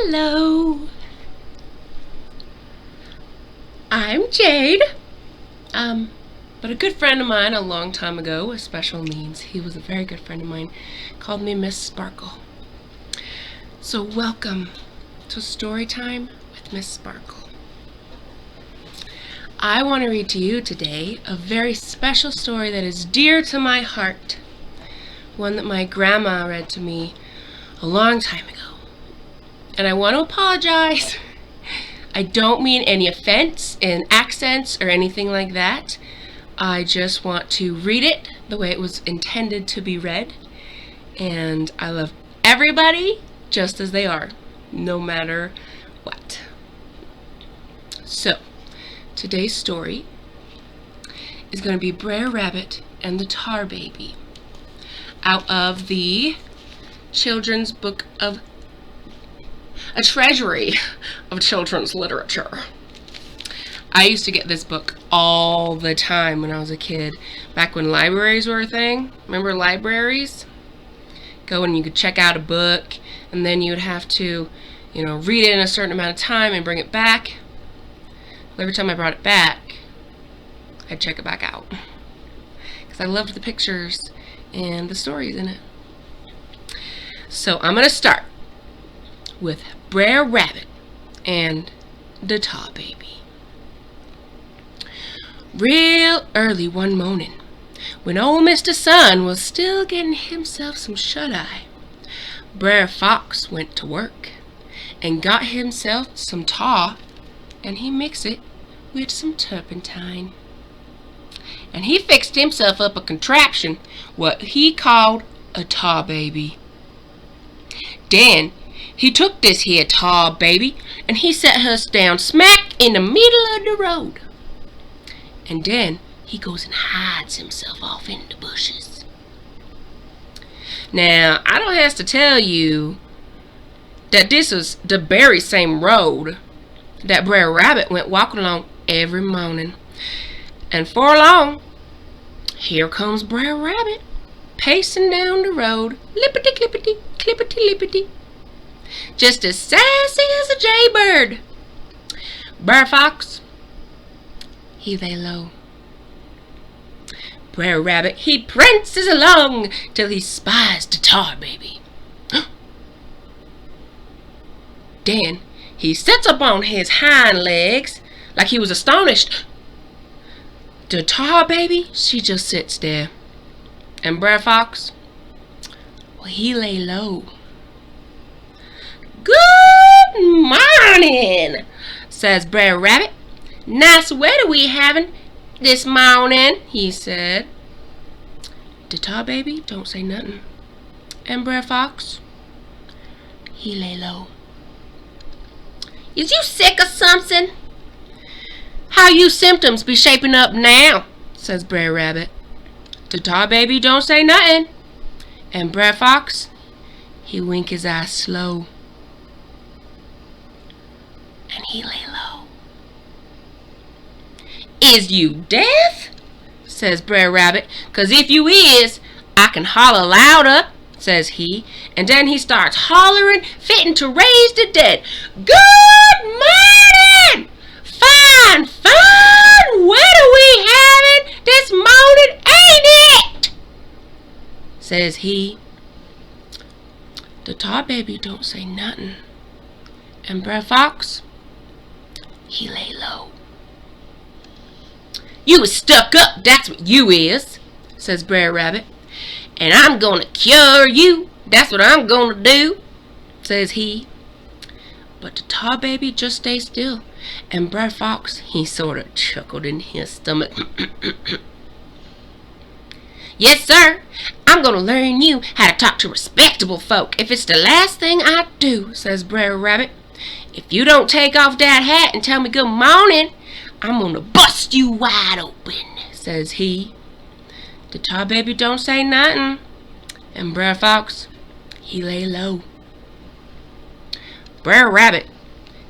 Hello, I'm Jade. But a good friend of mine a long time ago with special needs, he was a very good friend of mine, called me Miss Sparkle. So welcome to Storytime with Miss Sparkle. I want to read to you today a very special story that is dear to my heart. One that my grandma read to me a long time ago. And I want to apologize. I don't mean any offense in accents or anything like that. I just want to read it the way it was intended to be read. And I love everybody just as they are, no matter what. So, today's story is going to be Brer Rabbit and the Tar Baby, out of the children's book of a treasury of children's literature. I used to get this book all the time when I was a kid, back when libraries were a thing. Remember libraries? Go and you could check out a book, and then you would have to, read it in a certain amount of time and bring it back. Every time I brought it back, I'd check it back out, because I loved the pictures and the stories in it. So I'm going to start with Brer Rabbit and the Tar Baby. Real early one morning, when old Mr. Sun was still getting himself some shut-eye, Brer Fox went to work and got himself some tar, and he mixed it with some turpentine. And he fixed himself up a contraption what he called a tar baby. Then he took this here tar baby and he set her down smack in the middle of the road. And then he goes and hides himself off in the bushes. Now, I don't have to tell you that this is the very same road that Brer Rabbit went walking along every morning. And for long, here comes Brer Rabbit, pacing down the road, lippity-clippity, clippity-lippity, just as sassy as a jaybird. Brer Fox, he lay low. Brer Rabbit, he prances along till he spies the Tar Baby. Then he sits up on his hind legs like he was astonished. The Tar Baby, she just sits there. And Brer Fox, well, he lay low. Good morning, says Brer Rabbit. Nice weather we having this morning, he said. The Tar Baby don't say nothing. And Brer Fox, he lay low. Is you sick or something? How you symptoms be shaping up now, says Brer Rabbit. The Tar Baby don't say nothing. And Brer Fox, he wink his eyes slow. And he lay low. Is you deaf? Says Brer Rabbit. 'Cause if you is, I can holler louder, says he. And then he starts hollering, fitting to raise the dead. Good morning! Fine weather we having this morning, ain't it? Says he. The Tar Baby don't say nothing. And Brer Fox, he lay low. You is stuck up, that's what you is, says Brer Rabbit. And I'm gonna cure you, that's what I'm gonna do, says he. But the Tar Baby just stayed still, and Brer Fox, he sort of chuckled in his stomach. Yes, sir, I'm gonna learn you how to talk to respectable folk if it's the last thing I do, says Brer Rabbit. If you don't take off that hat and tell me good morning, I'm gonna bust you wide open, says he. The Tar Baby don't say nothing, and Brer Fox, he lay low. Brer Rabbit,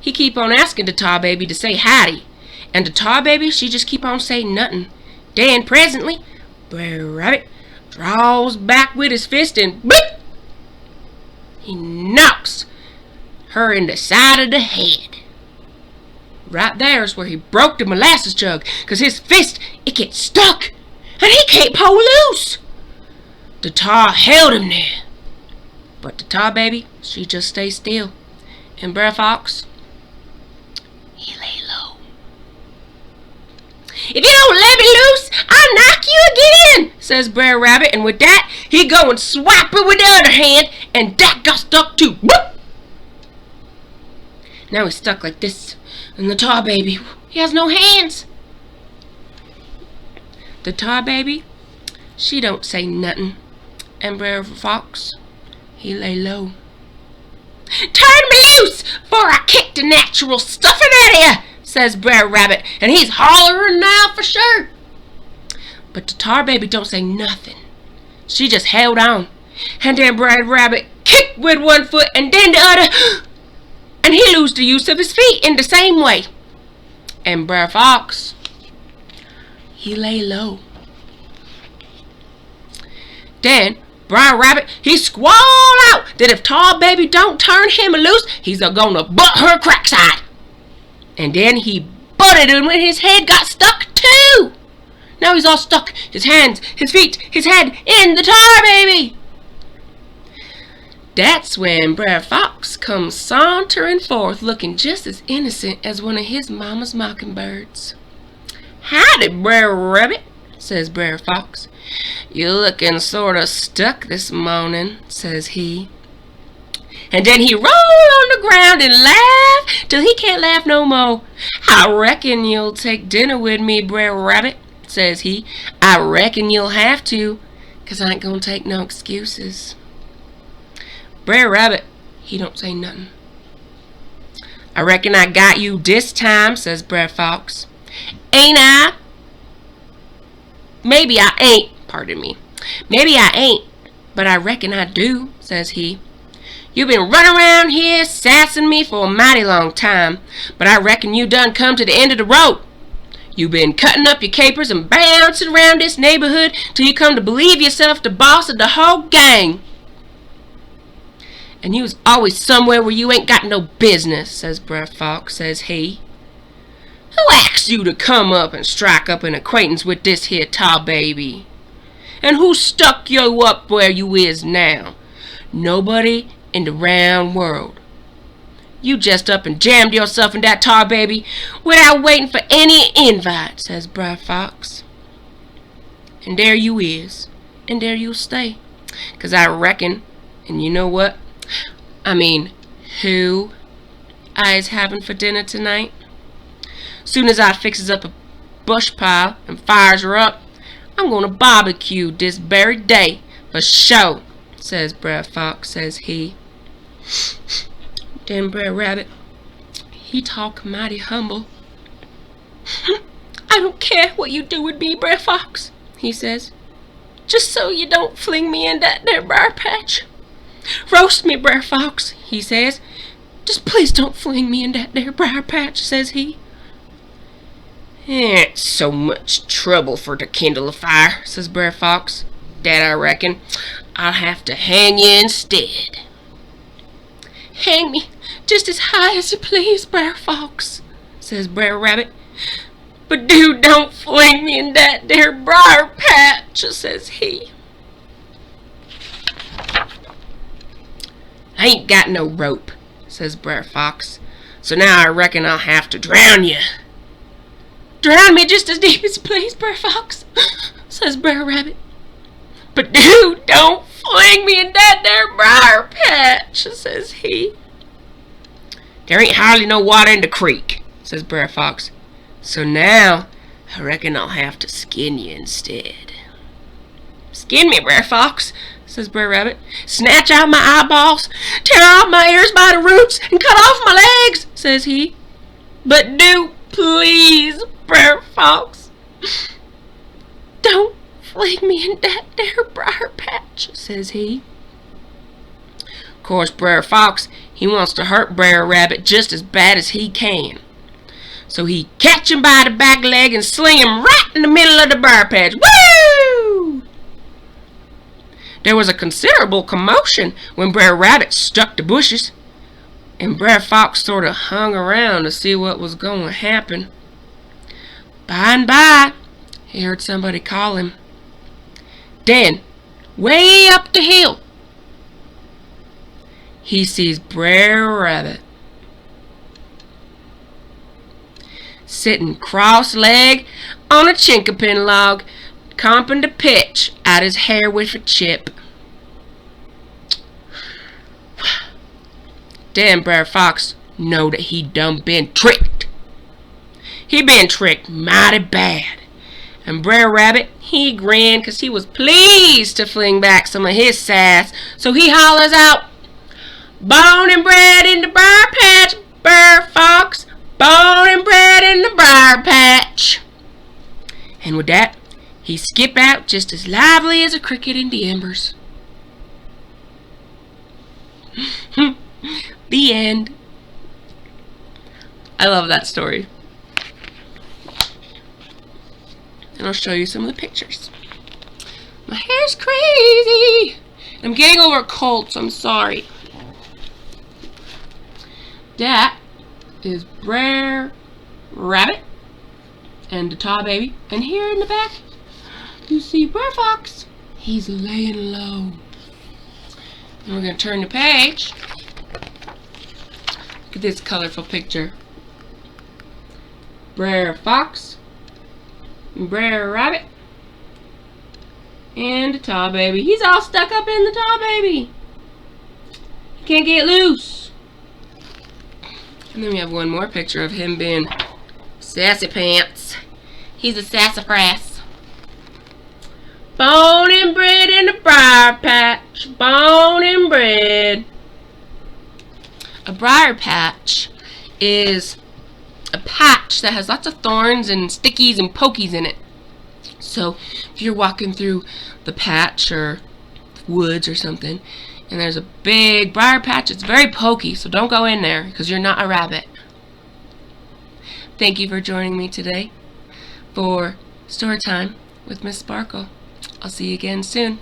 he keep on asking the Tar Baby to say howdy, and the Tar Baby, she just keep on saying nothing. Then presently, Brer Rabbit draws back with his fist and bloop! He knocks her in the side of the head. Right there's where he broke the molasses jug, 'cause his fist, it gets stuck, and he can't pull loose. The tar held him there. But the tar baby, she just stayed still. And Brer Fox, he lay low. "If you don't let me loose, I'll knock you again," says Brer Rabbit, and with that, he go and swipe it with the other hand, and that got stuck too. Whoop! Now he's stuck like this, and the tar baby, he has no hands. The tar baby, she don't say nothing, and Brer Fox, he lay low. "Turn me loose, for I kick the natural stuffing out of you," says Brer Rabbit, and he's hollering now for sure. But the tar baby don't say nothing. She just held on, and then Brer Rabbit kicked with one foot and then the other, and he lose the use of his feet in the same way. And Brer Fox, he lay low. Then Brer Rabbit, he squalled out that if Tar Baby don't turn him loose, he's a-gonna butt her crack side. And then he butted him when his head got stuck too. Now he's all stuck, his hands, his feet, his head in the Tar Baby. That's when Brer Fox comes sauntering forth, looking just as innocent as one of his mama's mockingbirds. "Howdy, Brer Rabbit," says Brer Fox. "You looking sorta stuck this morning," says he. And then he rolled on the ground and laughed till he can't laugh no more. "I reckon you'll take dinner with me, Brer Rabbit," says he. "I reckon you'll have to, 'cause I ain't gonna take no excuses." Brer Rabbit, he don't say nothing. "I reckon I got you this time," says Brer Fox. "Ain't I?" "Maybe I ain't, pardon me. Maybe I ain't, but I reckon I do," says he. "You been running around here sassing me for a mighty long time, but I reckon you done come to the end of the road. You been cutting up your capers and bouncing around this neighborhood till you come to believe yourself the boss of the whole gang. And you was always somewhere where you ain't got no business," says Brer Fox, says he. "Who asked you to come up and strike up an acquaintance with this here Tar Baby? And who stuck you up where you is now? Nobody in the round world. You just up and jammed yourself in that Tar Baby without waiting for any invite," says Brer Fox. "And there you is, and there you'll stay, 'cause I reckon, and you know what? I mean, who I is having for dinner tonight? Soon as I fixes up a bush pile and fires her up, I'm gonna barbecue this very day for sure," says Brer Fox, says he. Then Brer Rabbit, he talk mighty humble. "I don't care what you do with me, Brer Fox," he says, "just so you don't fling me in that there briar patch. Roast me, Brer Fox," he says. "Just please don't fling me in that there briar patch," says he. "It's so much trouble for to kindle a fire," says Brer Fox, "that I reckon I'll have to hang you instead." "Hang me just as high as you please, Brer Fox," says Brer Rabbit, "but don't fling me in that there briar patch," says he. "I ain't got no rope," says Brer Fox, "so now I reckon I'll have to drown you." "Drown me just as deep as you please, Brer Fox," says Brer Rabbit, "but don't fling me in that there briar patch," says he. "There ain't hardly no water in the creek," says Brer Fox, "so now I reckon I'll have to skin you instead." "Skin me, Brer Fox," says Brer Rabbit. "Snatch out my eyeballs, tear off my ears by the roots, and cut off my legs," says he. "But do please, Brer Fox, don't fling me in that there briar patch," says he. Of course, Brer Fox, he wants to hurt Brer Rabbit just as bad as he can. So he catch him by the back leg and sling him right in the middle of the briar patch. Woo! There was a considerable commotion when Brer Rabbit struck the bushes. and Brer Fox sort of hung around to see what was going to happen. By and by, he heard somebody call him. Then, way up the hill, he sees Brer Rabbit sitting cross-legged on a chinkapin log, comping to pitch at his hair with a chip. Then Brer Fox know that he done been tricked. He been tricked mighty bad. And Brer Rabbit, he grinned 'cause he was pleased to fling back some of his sass. So he hollers out, "Born and bred in the briar patch, Brer Fox, born and bred in the briar patch." And with that, he skipped out just as lively as a cricket in the embers. The end. I love that story. And I'll show you some of the pictures. My hair's crazy. I'm getting over a cold, so I'm sorry. That is Brer Rabbit and the tall baby. And here in the back, you see Brer Fox. He's laying low. And we're going to turn the page. Look at this colorful picture. Brer Fox, Brer Rabbit, and the tall baby. He's all stuck up in the tall baby. He can't get loose. And then we have one more picture of him being sassy pants. He's a sassafras. Born and bred in the briar patch. Born and bred. A briar patch is a patch that has lots of thorns and stickies and pokies in it. So if you're walking through the patch or woods or something and there's a big briar patch, it's very pokey, so don't go in there because you're not a rabbit. Thank you for joining me today for Storytime with Miss Sparkle. I'll see you again soon.